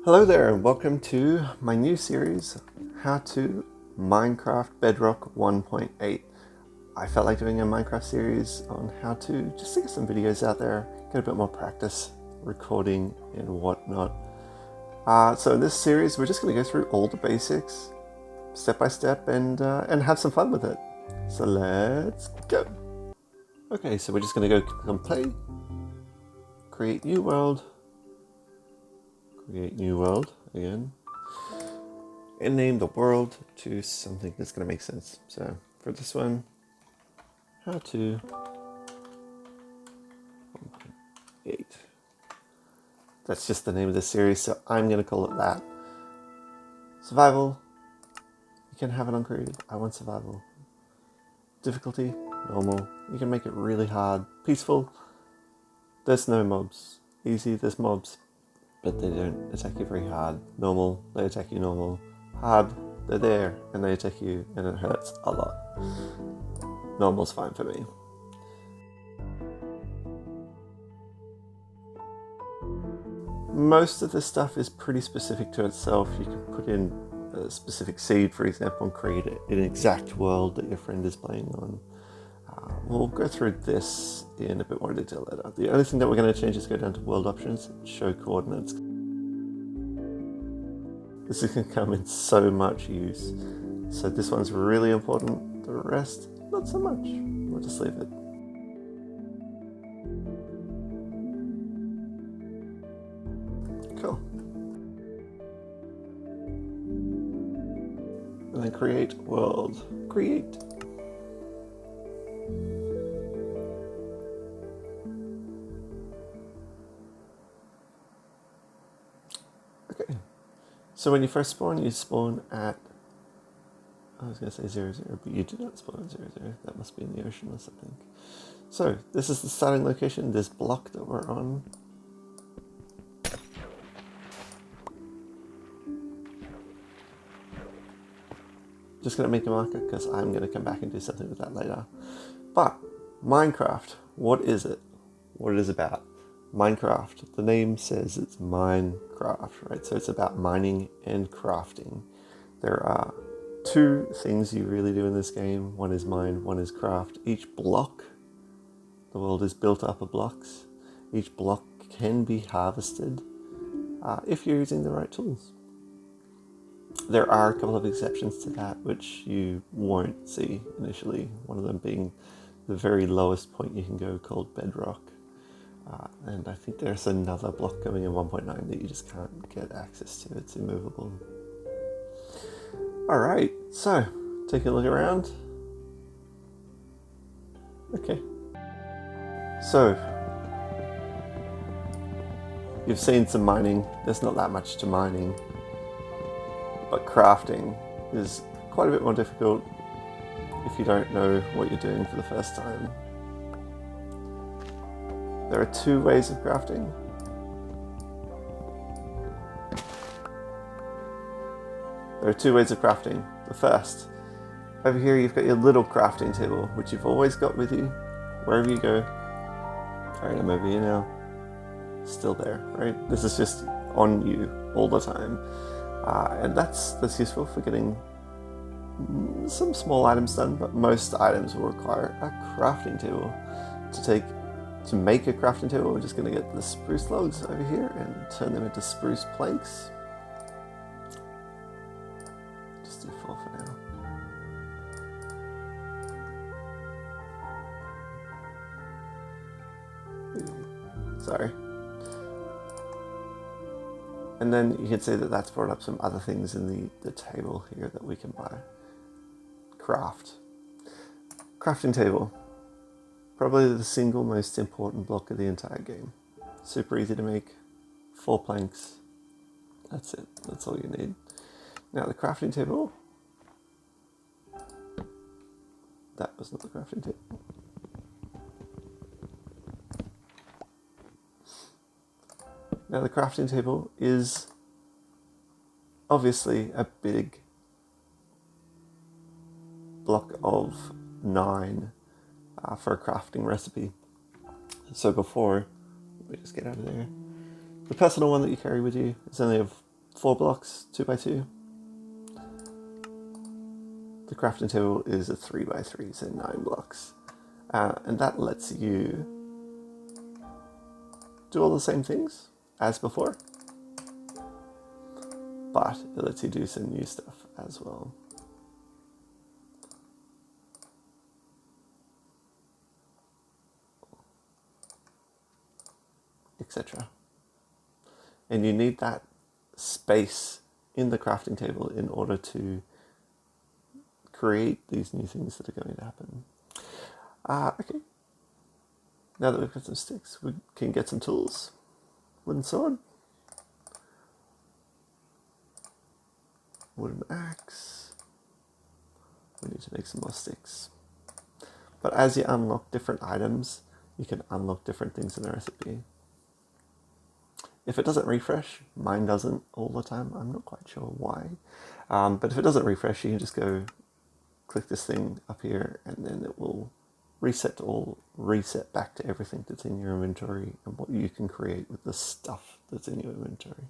Hello there and welcome to my new series, How to Minecraft Bedrock 1.8. I felt like doing a Minecraft series on how to just get some videos out there, get a bit more practice recording and whatnot. So in this series we're just going to go through all the basics, step by step, and have some fun with it. So let's go. Okay, so we're just going to go play, create new world, create new world again, and name the world to something that's going to make sense. So for this one, how to 1.8. That's just the name of the series, so I'm going to call it that. Survival, you can have it on creative. I want survival. Difficulty, normal. You can make it really hard. Peaceful, there's no mobs. Easy, there's mobs, but they don't attack you very hard. Normal, they attack you normal. Hard, they're there and they attack you and it hurts a lot. Normal's fine for me. Most of this stuff is pretty specific to itself. You can put in a specific seed, for example, and create an exact world that your friend is playing on. We'll go through this in a bit more detail later. The only thing that we're going to change is go down to world options, show coordinates. This can come in so much use. So this one's really important. The rest, not so much. We'll just leave it. Cool. And then create world. Create. Okay. So when you first spawn, you spawn at, I was going to say 0, 0, but you do not spawn at 0, 0. That must be in the ocean or something. So this is the starting location, this block that we're on. Just going to make a marker because I'm going to come back and do something with that later. But Minecraft, what is it? What it is about? Minecraft, the name says it's Minecraft, right? So it's about mining and crafting. There are two things you really do in this game. One is mine, one is craft. Each block, the world is built up of blocks. Each block can be harvested if you're using the right tools. There are a couple of exceptions to that, which you won't see initially. One of them being the very lowest point you can go, called Bedrock. And I think there's another block coming in 1.9 that you just can't get access to. It's immovable. Alright, so take a look around. Okay. So, you've seen some mining. There's not that much to mining. But crafting is quite a bit more difficult if you don't know what you're doing for the first time. There are two ways of crafting. The first, over here you've got your little crafting table, which you've always got with you, wherever you go. Alright, I'm over here now. Still there, right? This is just on you all the time. And that's useful for getting some small items done, but most items will require a crafting table. To make a crafting table, we're just going to get the spruce logs over here and turn them into spruce planks. Just do 4 for now. Sorry. And then you can see that that's brought up some other things in the table here that we can buy. Crafting table. Probably the single most important block of the entire game. Super easy to make. 4 planks. That's it. That's all you need. Now the crafting table. That was not the crafting table. Now the crafting table is obviously a big block of 9 for a crafting recipe. So before, let me just get out of there. The personal one that you carry with you is only of 4 blocks, 2 by 2. The crafting table is a 3 by 3, so 9 blocks. And that lets you do all the same things as before, but it lets you do some new stuff as well. Etc. And you need that space in the crafting table in order to create these new things that are going to happen. Okay. Now that we've got some sticks, we can get some tools. Wooden sword. Wooden axe. We need to make some more sticks. But as you unlock different items, you can unlock different things in the recipe. If it doesn't refresh, mine doesn't all the time. I'm not quite sure why. But if it doesn't refresh, you can just go click this thing up here and then it will reset back to everything that's in your inventory and what you can create with the stuff that's in your inventory.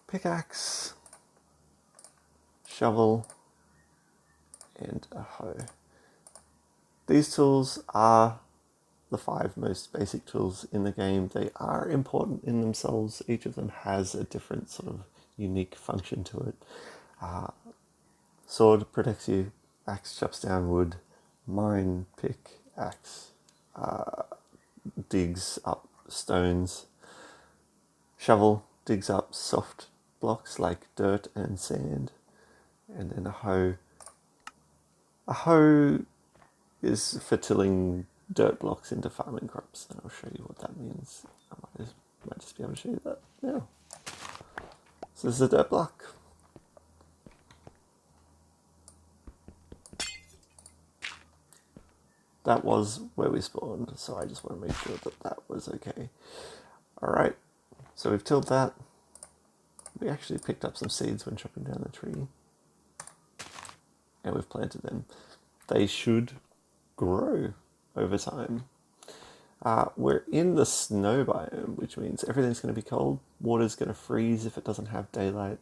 Pickaxe, shovel, and a hoe. These tools are the 5 most basic tools in the game. They are important in themselves. Each of them has a different sort of unique function to it. Sword protects you, axe chops down wood, mine, pick, axe, digs up stones, shovel digs up soft blocks like dirt and sand, and then a hoe. A hoe is for tilling dirt blocks into farming crops, and I'll show you what that means. I might just be able to show you that now. So this is a dirt block. That was where we spawned, so I just want to make sure that that was okay. Alright, so we've tilled that. We actually picked up some seeds when chopping down the tree. And we've planted them. They should grow over time. We're in the snow biome, which means everything's going to be cold. Water's going to freeze if it doesn't have daylight.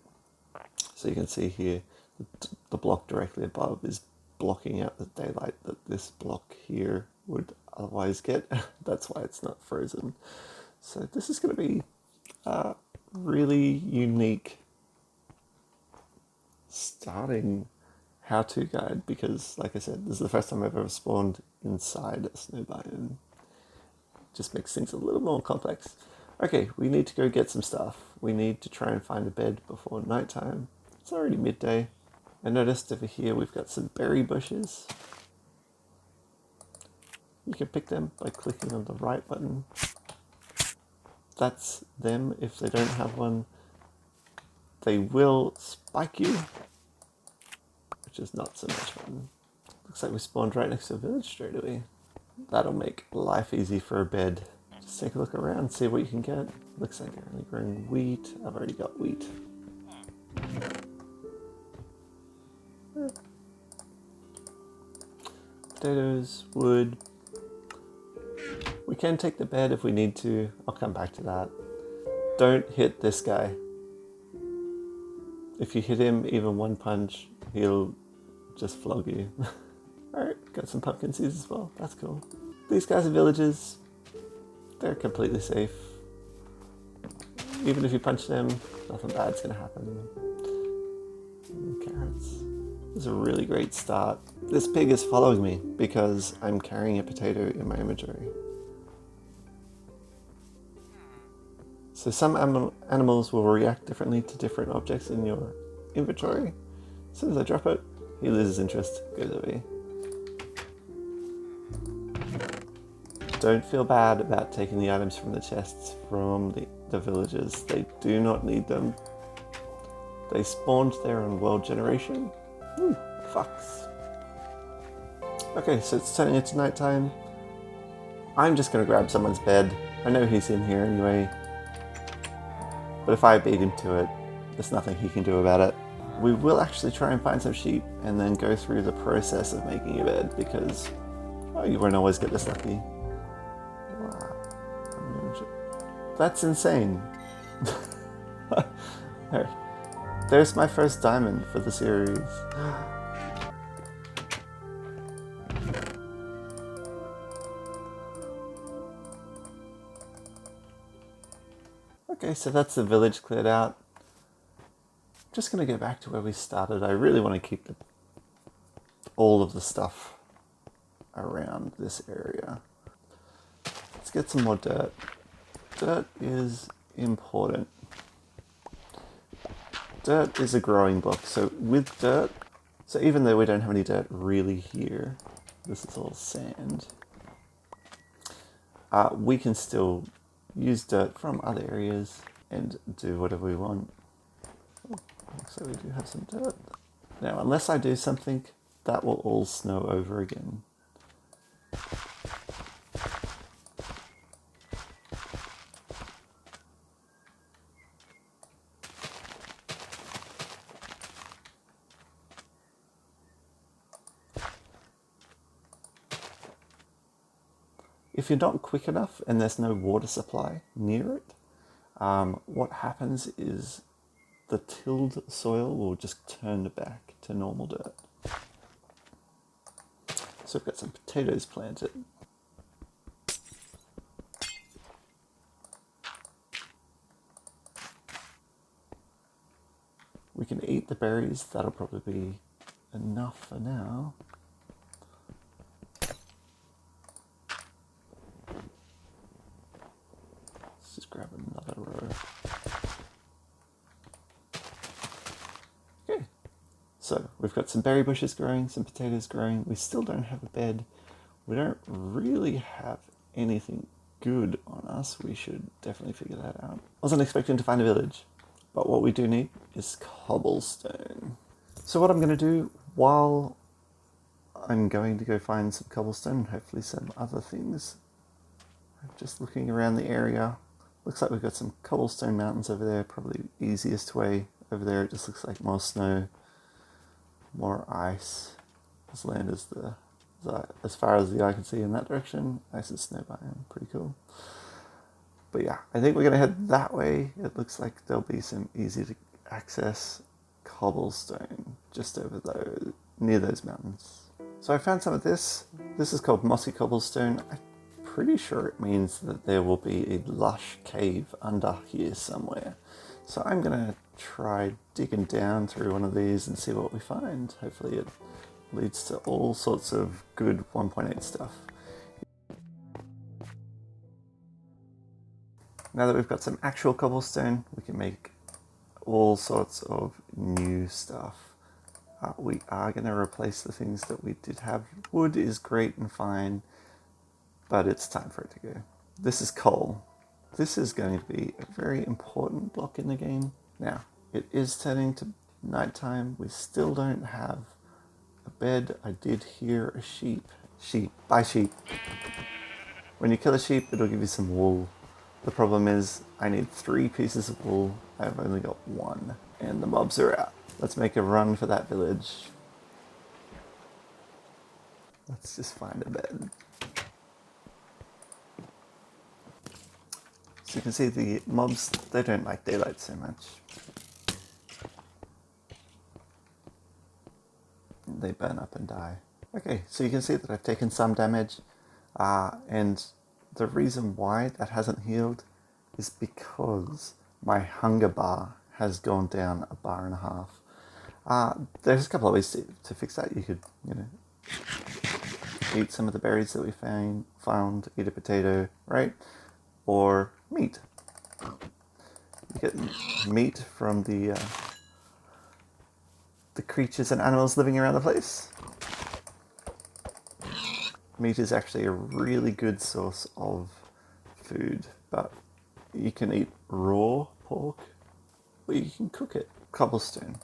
So you can see here, the block directly above is blocking out the daylight that this block here would otherwise get. That's why it's not frozen. So this is going to be a really unique starting how-to guide because, like I said, this is the first time I've ever spawned inside a snow biome. Just makes things a little more complex. Okay, we need to go get some stuff. We need to try and find a bed before nighttime. It's already midday. I noticed over here we've got some berry bushes. You can pick them by clicking on the right button. That's them. If they don't have one, they will spike you, which is not so much fun. Looks like we spawned right next to a village straight away. That'll make life easy for a bed. Just take a look around, see what you can get. Looks like they're only growing wheat. I've already got wheat. Potatoes, wood. We can take the bed if we need to. I'll come back to that. Don't hit this guy. If you hit him even one punch, he'll just flog you. Alright, got some pumpkin seeds as well. That's cool. These guys are villagers. They're completely safe. Even if you punch them, nothing bad's gonna happen. Carrots. This is a really great start. This pig is following me because I'm carrying a potato in my inventory. So some animals will react differently to different objects in your inventory. As soon as I drop it, he loses interest, goes away. Don't feel bad about taking the items from the chests from the villagers. They do not need them. They spawned there on world generation. Ooh, fucks. Okay, so it's turning into nighttime. I'm just gonna grab someone's bed. I know he's in here anyway. But if I beat him to it, there's nothing he can do about it. We will actually try and find some sheep and then go through the process of making a bed because you won't always get this lucky. Wow. That's insane. There. There's my first diamond for the series. Okay, so that's the village cleared out. Just going to go back to where we started. I really want to keep all of the stuff around this area. Let's get some more dirt. Dirt is important. Dirt is a growing block, so with dirt, so even though we don't have any dirt really here, this is all sand, we can still use dirt from other areas and do whatever we want. So we do have some dirt. Now, unless I do something, that will all snow over again. If you're not quick enough and there's no water supply near it, what happens is the tilled soil will just turn back to normal dirt. So we've got some potatoes planted. We can eat the berries, that'll probably be enough for now. Let's just grab another row. Okay, so we've got some berry bushes growing, some potatoes growing. We still don't have a bed. We don't really have anything good on us. We should definitely figure that out. I wasn't expecting to find a village, but what we do need is cobblestone. So what I'm going to do while I'm going to go find some cobblestone and hopefully some other things, I'm just looking around the area. Looks like we've got some cobblestone mountains over there, probably the easiest way over there. It just looks like more snow, more ice. This land is as far as the eye can see in that direction. Ice and snow biome, pretty cool. But yeah, I think we're going to head that way. It looks like there'll be some easy to access cobblestone just over there, near those mountains. So I found some of this. This is called Mossy Cobblestone. I'm pretty sure it means that there will be a lush cave under here somewhere. So I'm going to try digging down through one of these and see what we find. Hopefully it leads to all sorts of good 1.8 stuff. Now that we've got some actual cobblestone, we can make all sorts of new stuff. We are going to replace the things that we did have. Wood is great and fine, but it's time for it to go. This is coal. This is going to be a very important block in the game. Now, it is turning to nighttime. We still don't have a bed. I did hear a sheep. Sheep. Buy sheep. When you kill a sheep, it'll give you some wool. The problem is I need 3 pieces of wool. I've only got 1, and the mobs are out. Let's make a run for that village. Let's just find a bed. So you can see the mobs, they don't like daylight so much. They burn up and die. Okay, so you can see that I've taken some damage, and the reason why that hasn't healed is because my hunger bar has gone down 1.5 bars. There's a couple of ways to fix that. You could, eat some of the berries that we found, eat a potato, right? Or meat. You get meat from the creatures and animals living around the place. Meat is actually a really good source of food, but you can eat raw pork, or you can cook it. Cobblestone.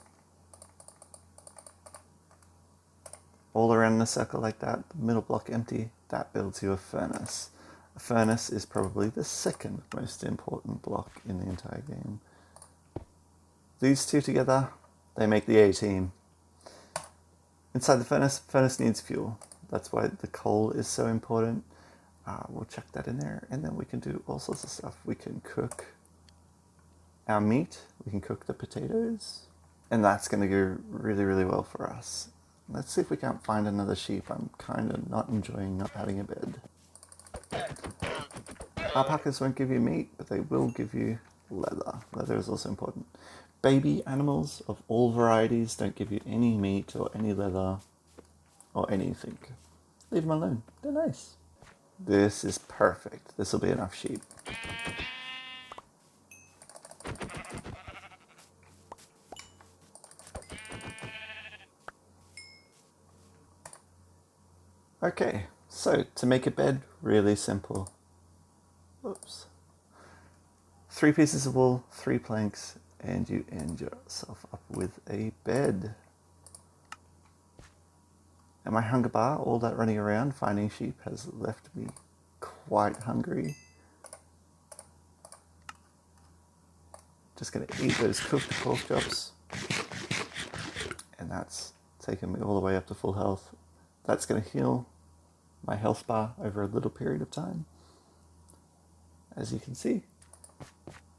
All around the circle like that, the middle block empty, that builds you a furnace. A furnace is probably the second most important block in the entire game. These two together, they make the A-team. Inside the furnace needs fuel. That's why the coal is so important. We'll chuck that in there, and then we can do all sorts of stuff. We can cook our meat. We can cook the potatoes. And that's going to go really, really well for us. Let's see if we can't find another sheep. I'm kind of not enjoying not having a bed. Alpacas won't give you meat, but they will give you leather. Leather is also important. Baby animals of all varieties don't give you any meat or any leather or anything. Leave them alone. They're nice. This is perfect. This will be enough sheep. Okay, so to make a bed, really simple. Oops. 3 pieces of wool, 3 planks, and you end yourself up with a bed. And my hunger bar, all that running around finding sheep, has left me quite hungry. Just going to eat those cooked pork chops. And that's taken me all the way up to full health. That's going to heal my health bar over a little period of time, as you can see.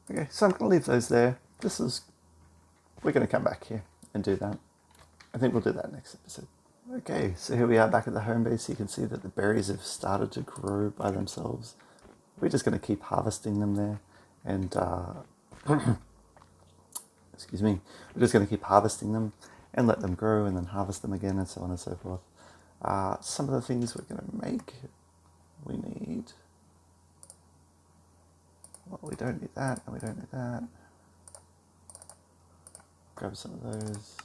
Okay, so I'm going to leave those there. We're going to come back here and do that. I think we'll do that next episode. Okay, so here we are back at the home base. You can see that the berries have started to grow by themselves. We're just going to keep harvesting them there. And, excuse me, we're just going to keep harvesting them and let them grow and then harvest them again and so on and so forth. Some of the things we're going to make, we need... Well, we don't need that, and we don't need that. Grab some of those.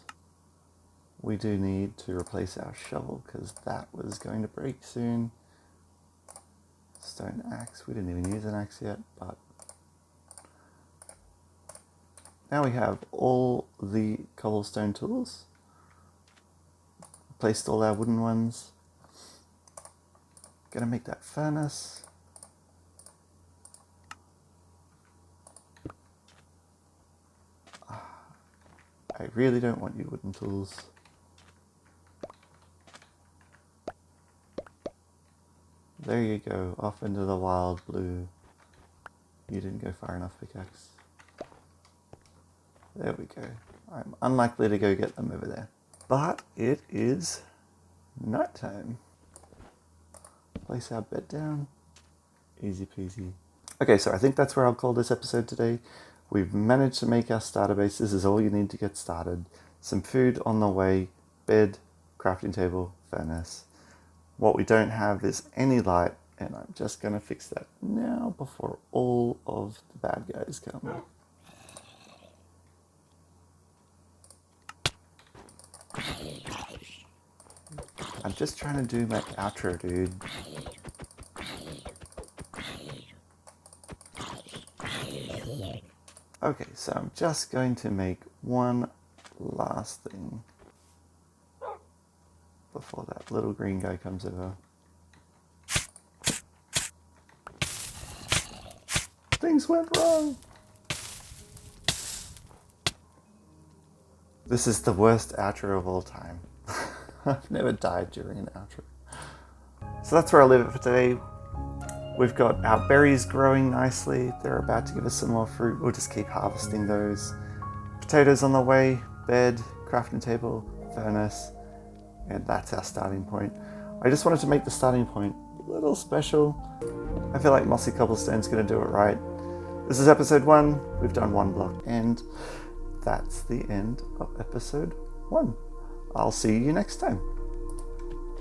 We do need to replace our shovel because that was going to break soon. Stone axe. We didn't even use an axe yet, but now we have all the cobblestone tools. Replaced all our wooden ones. Gonna make that furnace. I really don't want you wooden tools. There you go, off into the wild blue. You didn't go far enough, pickaxe. There we go. I'm unlikely to go get them over there. But it is night time. Place our bed down. Easy peasy. Okay, so I think that's where I'll call this episode today. We've managed to make our starter base. This is all you need to get started. Some food on the way, bed, crafting table, furnace. What we don't have is any light, and I'm just going to fix that now before all of the bad guys come. I'm just trying to do my outro, dude. Okay, so I'm just going to make one last thing before that little green guy comes over. Things went wrong. This is the worst outro of all time. I've never died during an outro. So that's where I'll leave it for today. We've got our berries growing nicely. They're about to give us some more fruit. We'll just keep harvesting those. Potatoes on the way, bed, crafting table, furnace. And that's our starting point. I just wanted to make the starting point a little special. I feel like Mossy Cobblestone's going to do it right. This is episode 1. We've done 1 block. And that's the end of episode 1. I'll see you next time.